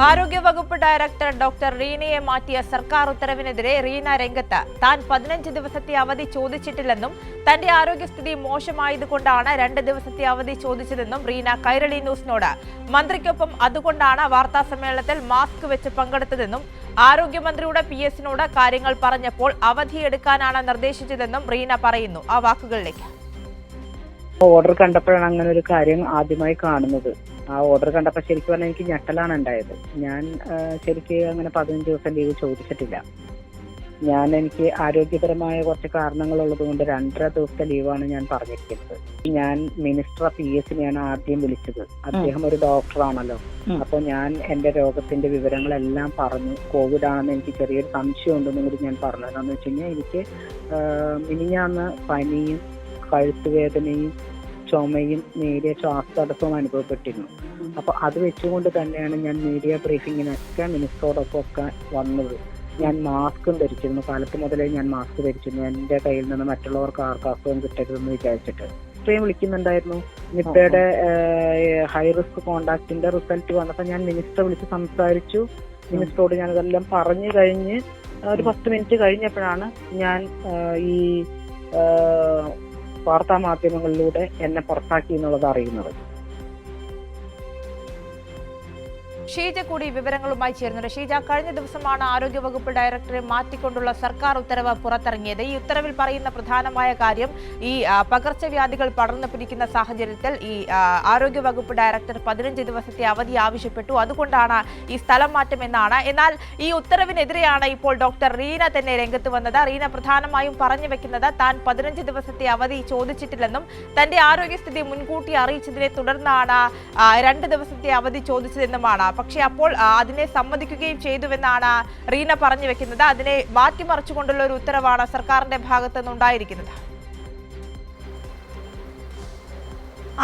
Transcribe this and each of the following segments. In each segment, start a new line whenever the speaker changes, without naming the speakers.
ആരോഗ്യവകുപ്പ് director doctor റീനയെ മാറ്റിയ സർക്കാർ ഉത്തരവിനെതിരെ റീന രംഗത്ത്. താൻ 15 ദിവസത്തെ അവധി ചോദിച്ചിട്ടില്ലെന്നും തന്റെ ആരോഗ്യസ്ഥിതി മോശമായതുകൊണ്ടാണ് 2 ദിവസത്തെ അവധി ചോദിച്ചതെന്നും റീന കൈരളി ന്യൂസിനോട്. മന്ത്രിക്കൊപ്പം അതുകൊണ്ടാണ് വാർത്താസമ്മേളനത്തിൽ മാസ്ക് വെച്ച് പങ്കെടുത്തതെന്നും ആരോഗ്യമന്ത്രിയുടെ PS-നോട് കാര്യങ്ങൾ പറഞ്ഞപ്പോൾ അവധിയെടുക്കാനാണ് നിർദ്ദേശിച്ചതെന്നും റീന പറയുന്നു. ആ വാക്കുകളിലേക്ക്.
ഓർഡർ കണ്ടപ്പോഴാണ് അങ്ങനെ ഒരു കാര്യം ആദ്യമായി കാണുന്നത്. ആ ഓർഡർ കണ്ടപ്പോൾ ശരിക്കും പറഞ്ഞാൽ എനിക്ക് ഞെട്ടലാണ് ഉണ്ടായത്. ഞാൻ ശരിക്കും അങ്ങനെ 15 ദിവസം ലീവ് ചോദിച്ചിട്ടില്ല. എനിക്ക് ആരോഗ്യപരമായ കുറച്ച് കാരണങ്ങളുള്ളത് കൊണ്ട് 2.5 ദിവസത്തെ ലീവാണ് ഞാൻ പറഞ്ഞിരിക്കുന്നത്. ഞാൻ മിനിസ്റ്റർ PS-നെയാണ് ആദ്യം വിളിച്ചത്. അദ്ദേഹം ഒരു ഡോക്ടറാണല്ലോ. അപ്പൊ ഞാൻ എന്റെ രോഗത്തിന്റെ വിവരങ്ങളെല്ലാം പറഞ്ഞു. കോവിഡ് ആണെന്ന് എനിക്ക് ചെറിയൊരു സംശയം ഉണ്ടെന്നും കൂടി ഞാൻ പറഞ്ഞു. എന്താണെന്ന് വെച്ച് കഴിഞ്ഞാൽ എനിക്ക് മിനിഞ്ഞാന്ന് പനിയും കഴുത്തുവേദനയും ചുമയും നേരിയ ശ്വാസതടസ്സവും അനുഭവപ്പെട്ടിരുന്നു. അപ്പൊ അത് വെച്ചുകൊണ്ട് തന്നെയാണ് ഞാൻ മീഡിയ ബ്രീഫിങ്ങിനൊക്കെ മിനിസ്റ്ററോടൊപ്പം ഒക്കെ വന്നത്. ഞാൻ മാസ്കും ധരിച്ചിരുന്നു. കാലത്ത് മുതലേ ഞാൻ മാസ്ക് ധരിച്ചിരുന്നു. എന്റെ കയ്യിൽ നിന്ന് മറ്റുള്ളവർക്ക് ആർക്കും അസുഖം കിട്ടരുതെന്ന് വിചാരിച്ചിട്ട് ഇത്രയും വിളിക്കുന്നുണ്ടായിരുന്നു. നിപ്പയുടെ ഹൈ റിസ്ക് കോണ്ടാക്ടിന്റെ റിസൾട്ട് വന്നപ്പോൾ ഞാൻ മിനിസ്റ്ററെ വിളിച്ച് സംസാരിച്ചു. മിനിസ്റ്ററോട് ഞാൻ അതെല്ലാം പറഞ്ഞു കഴിഞ്ഞ് ഒരു 10 മിനിറ്റ് കഴിഞ്ഞപ്പോഴാണ് ഞാൻ ഈ വാർത്താ മാധ്യമങ്ങളിലൂടെ എന്നെ പുറത്താക്കി എന്നുള്ളത് അറിയുന്നത്.
ഷീജ കൂടി വിവരങ്ങളുമായി ചേരുന്നുണ്ട്. ഷീജ, കഴിഞ്ഞ ദിവസമാണ് ആരോഗ്യവകുപ്പ് ഡയറക്ടറെ മാറ്റിക്കൊണ്ടുള്ള സർക്കാർ ഉത്തരവ് പുറത്തിറങ്ങിയത്. ഈ ഉത്തരവിൽ പറയുന്ന പ്രധാനമായ കാര്യം ഈ പകർച്ചവ്യാധികൾ പടർന്നു പിടിക്കുന്ന സാഹചര്യത്തിൽ ഈ ആരോഗ്യവകുപ്പ് ഡയറക്ടർ 15 ദിവസത്തെ അവധി ആവശ്യപ്പെട്ടു. അതുകൊണ്ടാണ് ഈ സ്ഥലം മാറ്റം എന്നാണ്. എന്നാൽ ഈ ഉത്തരവിനെതിരെയാണ് ഇപ്പോൾ ഡോക്ടർ റീന തന്നെ രംഗത്ത് വന്നത്. റീന പ്രധാനമായും പറഞ്ഞു വെക്കുന്നത് താൻ 15 ദിവസത്തെ അവധി ചോദിച്ചിട്ടില്ലെന്നും തന്റെ ആരോഗ്യസ്ഥിതി മുൻകൂട്ടി അറിയിച്ചതിനെ തുടർന്നാണ് 2 ദിവസത്തെ അവധി ചോദിച്ചതെന്നുമാണ്. പക്ഷേ അപ്പോൾ അതിനെ സമ്മതിക്കുകയും ചെയ്തുവെന്നാണ് റീന പറഞ്ഞു വെക്കുന്നത്. അതിനെ മാറ്റിമറിച്ചുകൊണ്ടുള്ള ഒരു ഉത്തരവാണ് സർക്കാരിന്റെ ഭാഗത്തു നിന്നുണ്ടായിരിക്കുന്നത്.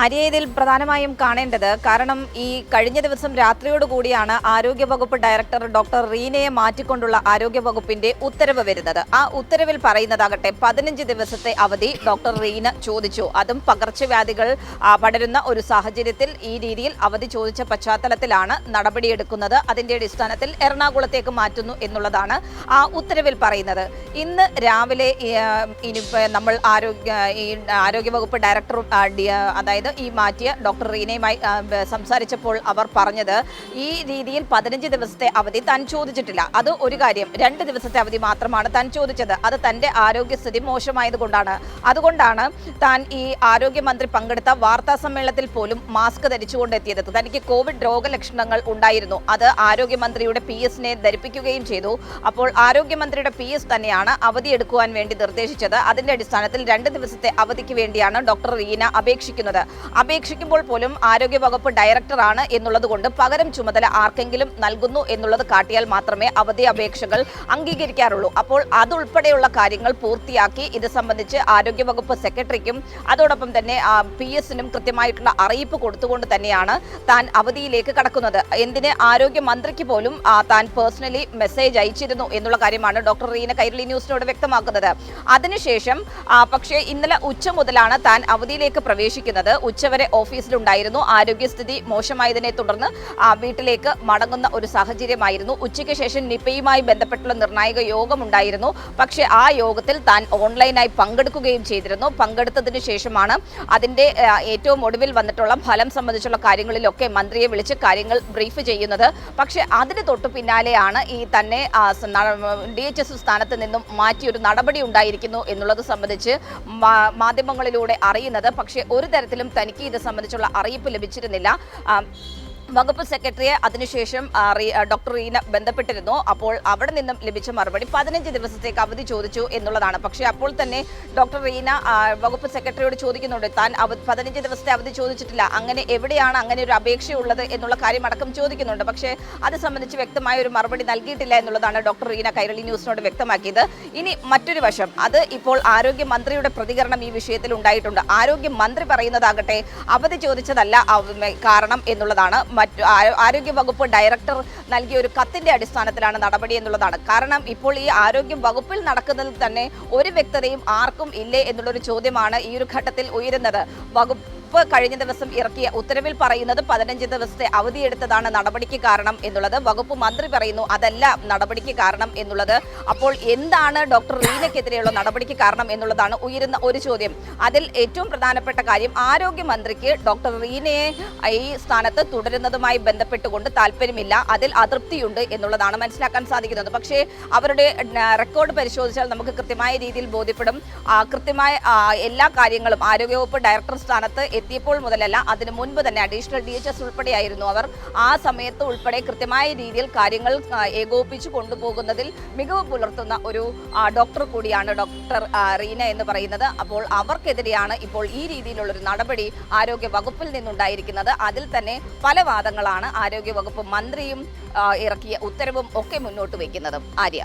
ആര്യ, ഇതിൽ പ്രധാനമായും കാണേണ്ടത്, കാരണം ഈ കഴിഞ്ഞ ദിവസം രാത്രിയോടുകൂടിയാണ് ആരോഗ്യവകുപ്പ് ഡയറക്ടർ ഡോക്ടർ റീനയെ മാറ്റിക്കൊണ്ടുള്ള ആരോഗ്യവകുപ്പിന്റെ ഉത്തരവ് വരുന്നത്. ആ ഉത്തരവിൽ പറയുന്നതാകട്ടെ 15 ദിവസത്തെ അവധി ഡോക്ടർ റീന ചോദിച്ചു. അതും പകർച്ചവ്യാധികൾ പടരുന്ന ഒരു സാഹചര്യത്തിൽ ഈ രീതിയിൽ അവധി ചോദിച്ച പശ്ചാത്തലത്തിലാണ് നടപടിയെടുക്കുന്നത്. അതിന്റെ അടിസ്ഥാനത്തിൽ എറണാകുളത്തേക്ക് മാറ്റുന്നു എന്നുള്ളതാണ് ആ ഉത്തരവിൽ പറയുന്നത്. ഇന്ന് രാവിലെ നമ്മൾ ആരോഗ്യവകുപ്പ് ഡയറക്ടറും അതായത് ഈ മാറ്റിയ ഡോക്ടർ റീനയുമായി സംസാരിച്ചപ്പോൾ അവർ പറഞ്ഞത് ഈ രീതിയിൽ 15 ദിവസത്തെ അവധി താൻ ചോദിച്ചിട്ടില്ല. അത് ഒരു കാര്യം. 2 ദിവസത്തെ അവധി മാത്രമാണ് താൻ ചോദിച്ചത്. അത് തന്റെ ആരോഗ്യസ്ഥിതി മോശമായതുകൊണ്ടാണ്. അതുകൊണ്ടാണ് താൻ ഈ ആരോഗ്യമന്ത്രി പങ്കെടുത്ത വാർത്താ സമ്മേളനത്തിൽ പോലും മാസ്ക് ധരിച്ചുകൊണ്ടെത്തിയത്. തനിക്ക് കോവിഡ് രോഗലക്ഷണങ്ങൾ ഉണ്ടായിരുന്നു. അത് ആരോഗ്യമന്ത്രിയുടെ PS-നെ ധരിപ്പിക്കുകയും ചെയ്തു. അപ്പോൾ ആരോഗ്യമന്ത്രിയുടെ PS തന്നെയാണ് അവധി എടുക്കുവാൻ വേണ്ടി നിർദ്ദേശിച്ചത്. അതിന്റെ അടിസ്ഥാനത്തിൽ 2 ദിവസത്തെ അവധിക്ക് വേണ്ടിയാണ് ഡോക്ടർ റീന അപേക്ഷിക്കുന്നത്. അപേക്ഷിക്കുമ്പോൾ പോലും ആരോഗ്യവകുപ്പ് ഡയറക്ടറാണ് എന്നുള്ളത് കൊണ്ട് പകരം ചുമതല ആർക്കെങ്കിലും നൽകുന്നു എന്നുള്ളത് കാട്ടിയാൽ മാത്രമേ അവധി അപേക്ഷകൾ അംഗീകരിക്കാറുള്ളൂ. അപ്പോൾ അതുൾപ്പെടെയുള്ള കാര്യങ്ങൾ പൂർത്തിയാക്കി ഇത് സംബന്ധിച്ച് ആരോഗ്യവകുപ്പ് സെക്രട്ടറിക്കും അതോടൊപ്പം തന്നെ PS-നും കൃത്യമായിട്ടുള്ള അറിയിപ്പ് കൊടുത്തുകൊണ്ട് തന്നെയാണ് താൻ അവധിയിലേക്ക് കടക്കുന്നത്. എന്തിന് ആരോഗ്യമന്ത്രിക്ക് പോലും താൻ പേഴ്സണലി മെസ്സേജ് അയച്ചിരുന്നു എന്നുള്ള കാര്യമാണ് ഡോക്ടർ റീന കൈരളി ന്യൂസിനോട് വ്യക്തമാക്കുന്നത്. അതിനുശേഷം പക്ഷേ ഇന്നലെ ഉച്ച മുതലാണ് താൻ അവധിയിലേക്ക് പ്രവേശിക്കുന്നത്. ഉച്ചവരെ ഓഫീസിലുണ്ടായിരുന്നു. ആരോഗ്യസ്ഥിതി മോശമായതിനെ തുടർന്ന് വീട്ടിലേക്ക് മടങ്ങുന്ന ഒരു സാഹചര്യമായിരുന്നു. ഉച്ചയ്ക്ക് ശേഷം നിപയുമായി ബന്ധപ്പെട്ടുള്ള നിർണായക യോഗമുണ്ടായിരുന്നു. പക്ഷേ ആ യോഗത്തിൽ താൻ ഓൺലൈനായി പങ്കെടുക്കുകയും ചെയ്തിരുന്നു. പങ്കെടുത്തതിന് ശേഷമാണ് അതിന്റെ ഏറ്റവും ഒടുവിൽ വന്നിട്ടുള്ള ഫലം സംബന്ധിച്ചുള്ള കാര്യങ്ങളിലൊക്കെ മന്ത്രിയെ വിളിച്ച് കാര്യങ്ങൾ ബ്രീഫ് ചെയ്യുന്നത്. പക്ഷേ അതിന് തൊട്ടു പിന്നാലെയാണ് ഈ തന്നെ DHS സ്ഥാനത്ത് നിന്നും മാറ്റിയൊരു നടപടി ഉണ്ടായിരിക്കുന്നു എന്നുള്ളത് സംബന്ധിച്ച് മാധ്യമങ്ങളിലൂടെ അറിയുന്നത്. പക്ഷേ ഒരു തരത്തിലും തനിക്ക് ഇത് സംബന്ധിച്ചുള്ള അറിയിപ്പ് ലഭിച്ചിരുന്നില്ല. വകുപ്പ് സെക്രട്ടറിയെ അതിനുശേഷം ഡോക്ടർ റീന ബന്ധപ്പെട്ടിരുന്നു. അപ്പോൾ അവിടെ നിന്നും ലഭിച്ച മറുപടി 15 ദിവസത്തേക്ക് അവധി ചോദിച്ചു എന്നുള്ളതാണ്. പക്ഷേ അപ്പോൾ തന്നെ ഡോക്ടർ റീന വകുപ്പ് സെക്രട്ടറിയോട് ചോദിക്കുന്നുണ്ട്, താൻ 15 ദിവസത്തെ അവധി ചോദിച്ചിട്ടില്ല, അങ്ങനെ എവിടെയാണ് അങ്ങനെ ഒരു അപേക്ഷയുള്ളത് എന്നുള്ള കാര്യം അടക്കം ചോദിക്കുന്നുണ്ട്. പക്ഷേ അത് സംബന്ധിച്ച് വ്യക്തമായ ഒരു മറുപടി നൽകിയിട്ടില്ല എന്നുള്ളതാണ് ഡോക്ടർ റീന കൈരളി ന്യൂസിനോട് വ്യക്തമാക്കിയത്. ഇനി മറ്റൊരു വശം, അത് ഇപ്പോൾ ആരോഗ്യമന്ത്രിയുടെ പ്രതികരണം ഈ വിഷയത്തിൽ ഉണ്ടായിട്ടുണ്ട്. ആരോഗ്യമന്ത്രി പറയുന്നതാകട്ടെ അവധി ചോദിച്ചതല്ല കാരണം എന്നുള്ളതാണ്. ആരോഗ്യവകുപ്പ് ഡയറക്ടർ നൽകിയ ഒരു കത്തിന്റെ അടിസ്ഥാനത്തിലാണ് നടപടി എന്നുള്ളതാണ്. കാരണം ഇപ്പോൾ ഈ ആരോഗ്യ വകുപ്പിൽ നടക്കുന്നതിൽ തന്നെ ഒരു വ്യക്തതയും ആർക്കും ഇല്ലേ എന്നുള്ളൊരു ചോദ്യമാണ് ഈ ഒരു ഘട്ടത്തിൽ ഉയരുന്നത്. വകുപ്പ് കഴിഞ്ഞ ദിവസം ഇറക്കിയ ഉത്തരവിൽ പറയുന്നത് 15 ദിവസത്തെ അവധിയെടുത്തതാണ് നടപടിക്ക് കാരണം എന്നുള്ളത്. വകുപ്പ് മന്ത്രി പറയുന്നു അതല്ല നടപടിക്ക് കാരണം എന്നുള്ളത്. അപ്പോൾ എന്താണ് ഡോക്ടർ റീനയ്ക്കെതിരെയുള്ള നടപടിക്ക് കാരണം എന്നുള്ളതാണ് ഉയരുന്ന ഒരു ചോദ്യം. അതിൽ ഏറ്റവും പ്രധാനപ്പെട്ട കാര്യം ആരോഗ്യമന്ത്രിക്ക് ഡോക്ടർ റീനയെ ഈ സ്ഥാനത്ത് തുടരുന്നതുമായി ബന്ധപ്പെട്ടുകൊണ്ട് താല്പര്യമില്ല, അതിൽ അതൃപ്തിയുണ്ട് എന്നുള്ളതാണ് മനസ്സിലാക്കാൻ സാധിക്കുന്നത്. പക്ഷേ അവരുടെ റെക്കോർഡ് പരിശോധിച്ചാൽ നമുക്ക് കൃത്യമായ രീതിയിൽ ബോധ്യപ്പെടും. കൃത്യമായ എല്ലാ കാര്യങ്ങളും ആരോഗ്യവകുപ്പ് ഡയറക്ടർ സ്ഥാനത്ത് എത്തിയപ്പോൾ മുതലല്ല, അതിന് മുൻപ് തന്നെ അഡീഷണൽ DHS ഉൾപ്പെടെയായിരുന്നു അവർ. ആ സമയത്ത് ഉൾപ്പെടെ കൃത്യമായ രീതിയിൽ കാര്യങ്ങൾ ഏകോപിപ്പിച്ചു കൊണ്ടുപോകുന്നതിൽ മികവ് പുലർത്തുന്ന ഒരു ഡോക്ടർ കൂടിയാണ് ഡോക്ടർ റീന എന്ന് പറയുന്നത്. അപ്പോൾ അവർക്കെതിരെയാണ് ഇപ്പോൾ ഈ രീതിയിലുള്ളൊരു നടപടി ആരോഗ്യ വകുപ്പിൽ നിന്നുണ്ടായിരിക്കുന്നത്. അതിൽ തന്നെ പല വാദങ്ങളാണ് ആരോഗ്യ വകുപ്പ് മന്ത്രിയും ഇറക്കിയ ഉത്തരവും ഒക്കെ മുന്നോട്ട് വയ്ക്കുന്നത്. ആര്യ.